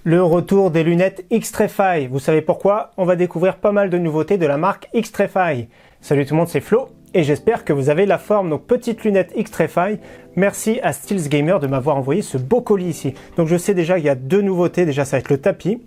Le retour des lunettes X-Trefy. Vous savez pourquoi? On va découvrir pas mal de nouveautés de la marque X-Trefy. Salut tout le monde, c'est Flo et j'espère que vous avez la forme. Donc petites lunettes X-Trefy. Merci à Steels Gamer de m'avoir envoyé ce beau colis ici. Donc je sais déjà qu'il y a deux nouveautés. Déjà ça va être le tapis.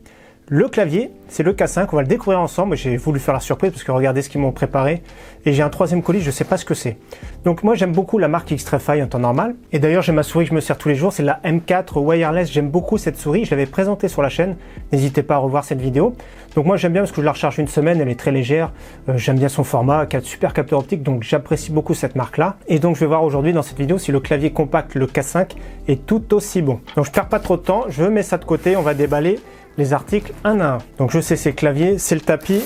Le clavier, c'est le K5, on va le découvrir ensemble. J'ai voulu faire la surprise parce que regardez ce qu'ils m'ont préparé. Et j'ai un troisième colis, je ne sais pas ce que c'est. Donc moi j'aime beaucoup la marque X-Trefy en temps normal. Et d'ailleurs j'ai ma souris que je me sers tous les jours, c'est la M4 Wireless. J'aime beaucoup cette souris, je l'avais présentée sur la chaîne. N'hésitez pas à revoir cette vidéo. Donc moi j'aime bien parce que je la recharge une semaine, elle est très légère. J'aime bien son format, 4 super capteurs optiques, donc j'apprécie beaucoup cette marque-là. Et donc je vais voir aujourd'hui dans cette vidéo si le clavier compact, le K5, est tout aussi bon. Donc je ne perds pas trop de temps, je mets ça de côté, on va déballer les articles un à un. Donc je sais c'est le clavier, c'est le tapis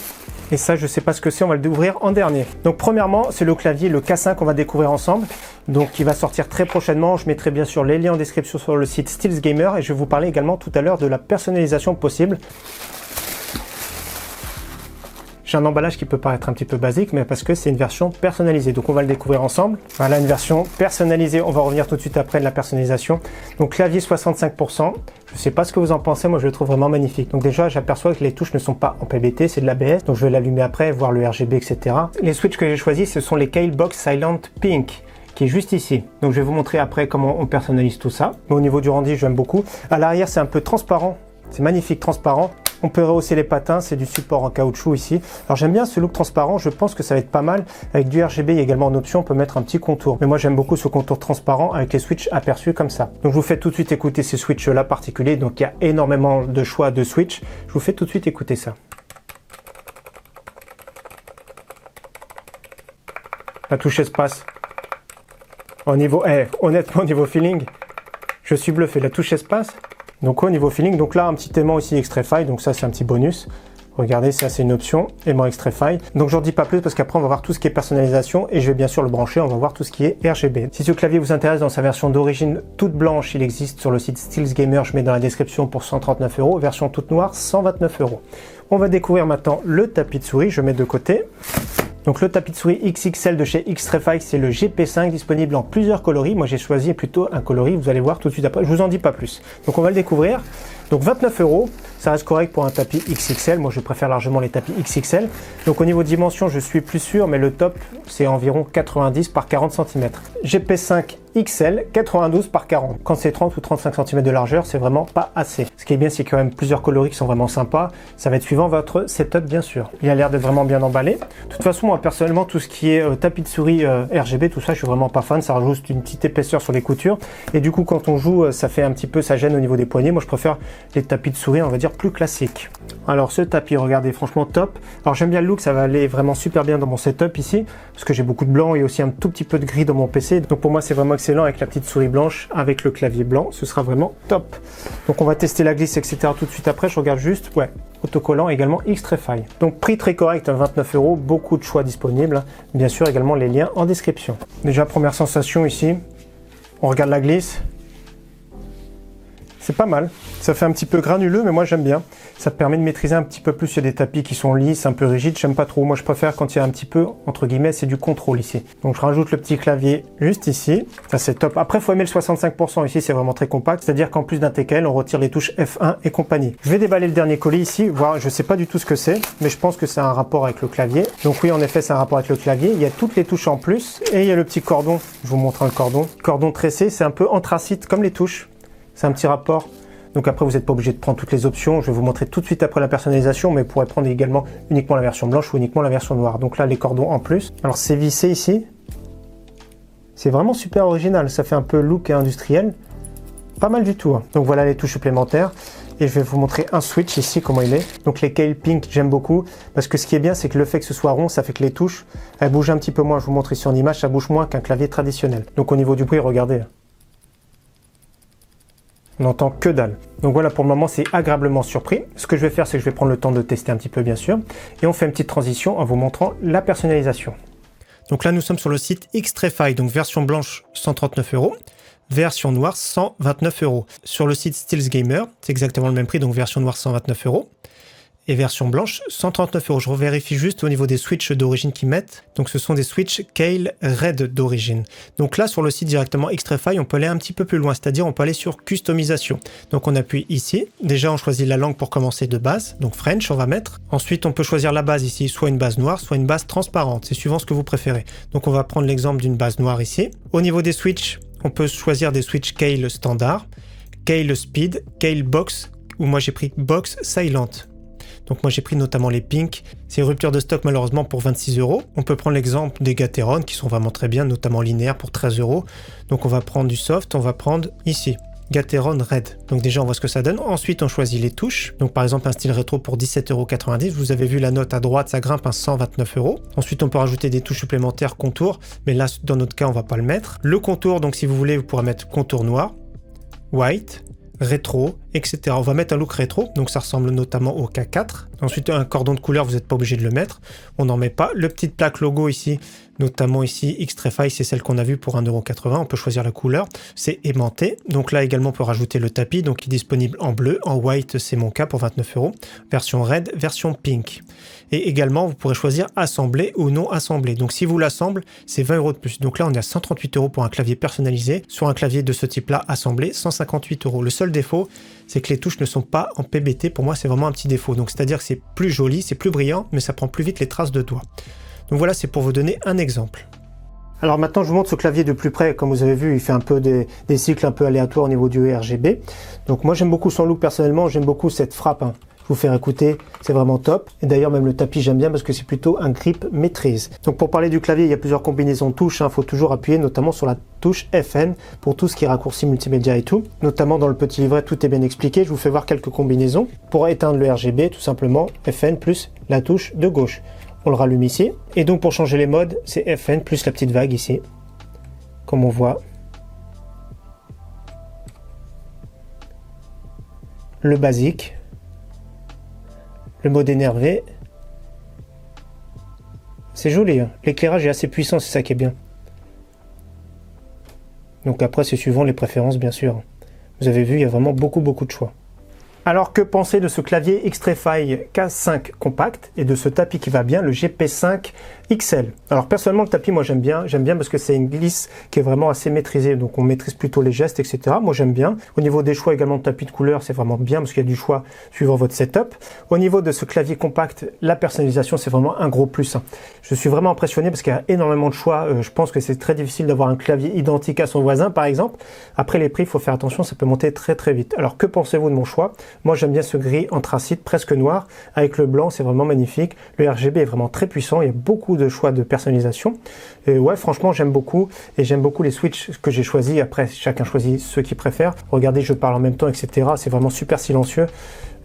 et ça je sais pas ce que c'est, on va le découvrir en dernier. Donc premièrement c'est le clavier, le K5 qu'on va découvrir ensemble, donc qui va sortir très prochainement. Je mettrai bien sûr les liens en description sur le site Steels Gamer et je vais vous parler également tout à l'heure de la personnalisation possible. J'ai un emballage qui peut paraître un petit peu basique, mais parce que c'est une version personnalisée. Donc on va le découvrir ensemble. Voilà une version personnalisée. On va revenir tout de suite après de la personnalisation. Donc clavier 65%. Je ne sais pas ce que vous en pensez. Moi je le trouve vraiment magnifique. Donc déjà j'aperçois que les touches ne sont pas en PBT, c'est de l'ABS. Donc je vais l'allumer après, voir le RGB, etc. Les switches que j'ai choisis, ce sont les Keilbox Silent Pink, qui est juste ici. Donc je vais vous montrer après comment on personnalise tout ça. Mais au niveau du rendu, j'aime beaucoup. À l'arrière, c'est un peu transparent. C'est magnifique, transparent. On peut rehausser les patins, c'est du support en caoutchouc ici. Alors j'aime bien ce look transparent, je pense que ça va être pas mal. Avec du RGB, il y a également en option, on peut mettre un petit contour. Mais moi j'aime beaucoup ce contour transparent avec les switches aperçus comme ça. Donc je vous fais tout de suite écouter ces switches là particuliers. Donc il y a énormément de choix de switch. Je vous fais tout de suite écouter ça. La touche espace. Au niveau, honnêtement au niveau feeling, je suis bluffé. La touche espace. Donc au niveau feeling, donc là un petit aimant aussi X-Trefy, donc ça c'est un petit bonus. Regardez, ça c'est une option, aimant X-Trefy. Donc j'en dis pas plus parce qu'après on va voir tout ce qui est personnalisation et je vais bien sûr le brancher, on va voir tout ce qui est RGB. Si ce clavier vous intéresse dans sa version d'origine toute blanche, il existe sur le site Steels Gamer, je mets dans la description pour 139 €, version toute noire 129 €. On va découvrir maintenant le tapis de souris, je mets de côté. Donc le tapis de souris XXL de chez X-Trefy, c'est le GP5 disponible en plusieurs coloris. Moi j'ai choisi plutôt un coloris, vous allez voir tout de suite après, je vous en dis pas plus. Donc on va le découvrir. Donc 29 €, ça reste correct pour un tapis XXL. Moi je préfère largement les tapis XXL. Donc au niveau dimension, je suis plus sûr, mais le top c'est environ 90 par 40 cm. GP5 XL 92 par 40. Quand c'est 30 ou 35 cm de largeur, c'est vraiment pas assez. Ce qui est bien, c'est quand même plusieurs coloris qui sont vraiment sympas. Ça va être suivant votre setup bien sûr. Il a l'air d'être vraiment bien emballé. De toute façon, moi personnellement, tout ce qui est tapis de souris RGB, tout ça, je suis vraiment pas fan. Ça rajoute une petite épaisseur sur les coutures. Et du coup, quand on joue, ça fait un petit peu, ça gêne au niveau des poignets. Moi, je préfère les tapis de souris, on va dire, plus classiques. Alors ce tapis, regardez, franchement top. Alors j'aime bien le look, ça va aller vraiment super bien dans mon setup ici, parce que j'ai beaucoup de blanc et aussi un tout petit peu de gris dans mon PC. Donc pour moi, c'est vraiment excellent avec la petite souris blanche, avec le clavier blanc, ce sera vraiment top. Donc on va tester la glisse, etc. tout de suite après. Je regarde juste, ouais, autocollant également X-Trefy. Donc prix très correct, 29 €, beaucoup de choix disponibles. Bien sûr, également les liens en description. Déjà, première sensation ici, on regarde la glisse. C'est pas mal, ça fait un petit peu granuleux, mais moi j'aime bien. Ça permet de maîtriser un petit peu plus. Il y a des tapis qui sont lisses, un peu rigides, j'aime pas trop. Moi je préfère quand il y a un petit peu, entre guillemets, c'est du contrôle ici. Donc je rajoute le petit clavier juste ici, ça c'est top. Après il faut aimer le 65%, ici c'est vraiment très compact, c'est-à-dire qu'en plus d'un TKL, on retire les touches F1 et compagnie. Je vais déballer le dernier colis ici, voir, je sais pas du tout ce que c'est, mais je pense que c'est un rapport avec le clavier. Donc oui, en effet, c'est un rapport avec le clavier. Il y a toutes les touches en plus, et il y a le petit cordon, je vous montre le cordon. Cordon tressé, c'est un peu anthracite comme les touches. C'est un petit rapport. Donc après, vous n'êtes pas obligé de prendre toutes les options. Je vais vous montrer tout de suite après la personnalisation, mais vous pourrez prendre également uniquement la version blanche ou uniquement la version noire. Donc là, les cordons en plus. Alors c'est vissé ici. C'est vraiment super original. Ça fait un peu look industriel. Pas mal du tout. Donc voilà les touches supplémentaires. Et je vais vous montrer un switch ici, comment il est. Donc les Keil Pink, j'aime beaucoup. Parce que ce qui est bien, c'est que le fait que ce soit rond, ça fait que les touches, elles bougent un petit peu moins. Je vous montre ici en image, ça bouge moins qu'un clavier traditionnel. Donc au niveau du bruit, regardez. On n'entend que dalle. Donc voilà, pour le moment, c'est agréablement surpris. Ce que je vais faire, c'est que je vais prendre le temps de tester un petit peu, bien sûr. Et on fait une petite transition en vous montrant la personnalisation. Donc là, nous sommes sur le site X-Trefy, donc version blanche 139 €, version noire 129 €. Sur le site Steels Gamer, c'est exactement le même prix, donc version noire 129 €. Et version blanche, 139 €. Je revérifie juste au niveau des switches d'origine qu'ils mettent. Donc ce sont des switches Keil Red d'origine. Donc là, sur le site directement Xtrfy, on peut aller un petit peu plus loin, c'est-à-dire on peut aller sur customisation. Donc on appuie ici. Déjà, on choisit la langue pour commencer de base. Donc French, on va mettre. Ensuite, on peut choisir la base ici, soit une base noire, soit une base transparente. C'est suivant ce que vous préférez. Donc on va prendre l'exemple d'une base noire ici. Au niveau des switches, on peut choisir des switches Keil standard, Keil Speed, Keil Box, ou moi j'ai pris Box Silent. Donc moi j'ai pris notamment les Pink, c'est rupture de stock malheureusement pour 26 €. On peut prendre l'exemple des Gateron qui sont vraiment très bien, notamment linéaires pour 13 €. Donc on va prendre du soft, on va prendre ici, Gateron Red. Donc déjà on voit ce que ça donne. Ensuite on choisit les touches. Donc par exemple un style rétro pour 17,90 €. Vous avez vu la note à droite, ça grimpe à 129 €. Ensuite on peut rajouter des touches supplémentaires contour, mais là dans notre cas on va pas le mettre. Le contour, donc si vous voulez vous pourrez mettre contour noir, white, rétro, etc. On va mettre un look rétro, donc ça ressemble notamment au K4. Ensuite, un cordon de couleur, vous n'êtes pas obligé de le mettre. On n'en met pas. Le petit plaque logo ici, notamment ici, Xtrfy, c'est celle qu'on a vue pour 1,80 €. On peut choisir la couleur. C'est aimanté. Donc là également, on peut rajouter le tapis, donc il est disponible en bleu. En white, c'est mon cas pour 29 €. Version red, version pink. Et également, vous pourrez choisir assemblé ou non assemblé. Donc si vous l'assemblez, c'est 20 € de plus. Donc là, on est à 138 € pour un clavier personnalisé. Sur un clavier de ce type-là, assemblé, 158 €. Le seul défaut, c'est que les touches ne sont pas en PBT. Pour moi, c'est vraiment un petit défaut. Donc c'est-à-dire que c'est plus joli, c'est plus brillant, mais ça prend plus vite les traces de doigts. Donc voilà, c'est pour vous donner un exemple. Alors maintenant, je vous montre ce clavier de plus près. Comme vous avez vu, il fait un peu des cycles un peu aléatoires au niveau du RGB. Donc moi, j'aime beaucoup son look personnellement. J'aime beaucoup cette frappe, hein. Vous faire écouter, c'est vraiment top. Et d'ailleurs, même le tapis, j'aime bien parce que c'est plutôt un grip maîtrise. Donc pour parler du clavier, il y a plusieurs combinaisons de touches. Il faut toujours appuyer notamment sur la touche FN pour tout ce qui est raccourci multimédia et tout. Notamment dans le petit livret, tout est bien expliqué. Je vous fais voir quelques combinaisons. Pour éteindre le RGB, tout simplement, FN plus la touche de gauche. On le rallume ici. Et donc pour changer les modes, c'est FN plus la petite vague ici. Comme on voit. Le basique. Le mode énervé. C'est joli, hein. L'éclairage est assez puissant, c'est ça qui est bien. Donc après, c'est suivant les préférences, bien sûr. Vous avez vu, il y a vraiment beaucoup de choix. Alors que penser de ce clavier Xtrfy K5 compact et de ce tapis qui va bien, le GP5 XL? Alors personnellement, le tapis, moi j'aime bien parce que c'est une glisse qui est vraiment assez maîtrisée, donc on maîtrise plutôt les gestes, etc. Moi j'aime bien. Au niveau des choix également de tapis de couleur, c'est vraiment bien parce qu'il y a du choix suivant votre setup. Au niveau de ce clavier compact, la personnalisation, c'est vraiment un gros plus. Je suis vraiment impressionné parce qu'il y a énormément de choix. Je pense que c'est très difficile d'avoir un clavier identique à son voisin, par exemple. Après les prix, il faut faire attention, ça peut monter très vite. Alors que pensez-vous de mon choix? Moi j'aime bien ce gris anthracite presque noir avec le blanc, c'est vraiment magnifique. Le RGB est vraiment très puissant, il y a beaucoup de choix de personnalisation. Et ouais, franchement j'aime beaucoup et j'aime beaucoup les switches que j'ai choisis. Après chacun choisit ceux qu'il préfère. Regardez, je parle en même temps, etc. C'est vraiment super silencieux.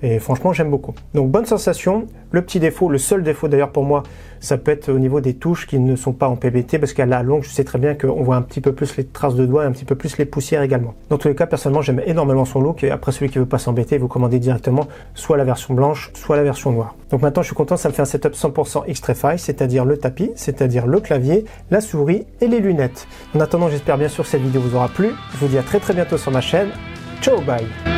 Et franchement, j'aime beaucoup. Donc, bonne sensation. Le petit défaut, le seul défaut d'ailleurs pour moi, ça peut être au niveau des touches qui ne sont pas en PBT parce qu'à la longue, je sais très bien qu'on voit un petit peu plus les traces de doigts et un petit peu plus les poussières également. Dans tous les cas, personnellement, j'aime énormément son look et après, celui qui veut pas s'embêter, vous commandez directement soit la version blanche, soit la version noire. Donc maintenant, je suis content, ça me fait un setup 100% Xtrfy, c'est-à-dire le tapis, c'est-à-dire le clavier, la souris et les lunettes. En attendant, j'espère bien sûr que cette vidéo vous aura plu. Je vous dis à très bientôt sur ma chaîne. Ciao, bye!